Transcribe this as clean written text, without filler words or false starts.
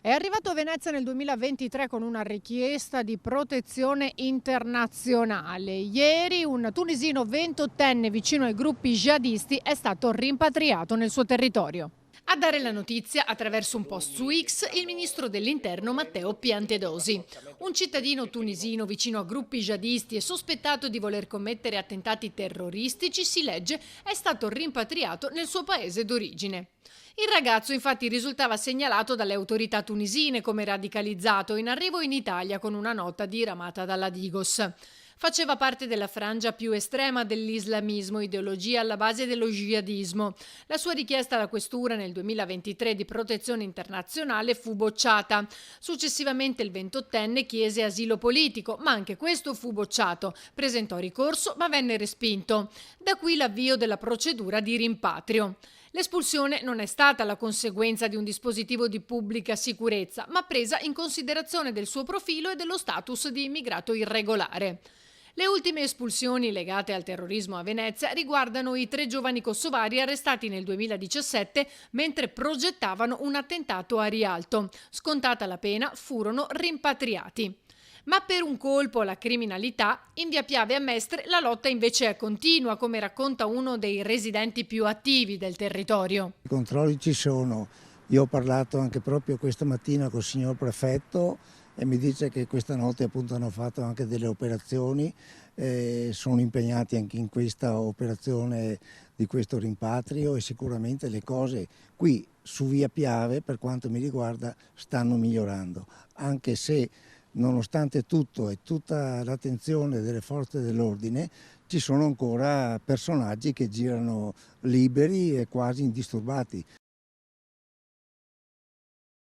È arrivato a Venezia nel 2023 con una richiesta di protezione internazionale. Ieri un tunisino 28enne vicino ai gruppi jihadisti è stato rimpatriato nel suo territorio. A dare la notizia attraverso un post su X il ministro dell'Interno Matteo Piantedosi. Un cittadino tunisino vicino a gruppi jihadisti e sospettato di voler commettere attentati terroristici, si legge, è stato rimpatriato nel suo paese d'origine. Il ragazzo infatti risultava segnalato dalle autorità tunisine come radicalizzato in arrivo in Italia con una nota diramata dalla Digos. Faceva parte della frangia più estrema dell'islamismo, ideologia alla base dello jihadismo. La sua richiesta alla questura nel 2023 di protezione internazionale fu bocciata. Successivamente il 28enne chiese asilo politico, ma anche questo fu bocciato. Presentò ricorso, ma venne respinto. Da qui l'avvio della procedura di rimpatrio. L'espulsione non è stata la conseguenza di un dispositivo di pubblica sicurezza, ma presa in considerazione del suo profilo e dello status di immigrato irregolare. Le ultime espulsioni legate al terrorismo a Venezia riguardano i 3 giovani kosovari arrestati nel 2017 mentre progettavano un attentato a Rialto. Scontata la pena, furono rimpatriati. Ma per un colpo alla criminalità, in via Piave a Mestre la lotta invece è continua, come racconta uno dei residenti più attivi del territorio. I controlli ci sono. Io ho parlato anche proprio questa mattina col signor prefetto e mi dice che questa notte appunto hanno fatto anche delle operazioni, sono impegnati anche in questa operazione di questo rimpatrio e sicuramente le cose qui su via Piave, per quanto mi riguarda, stanno migliorando, anche se nonostante tutto e tutta l'attenzione delle forze dell'ordine ci sono ancora personaggi che girano liberi e quasi indisturbati.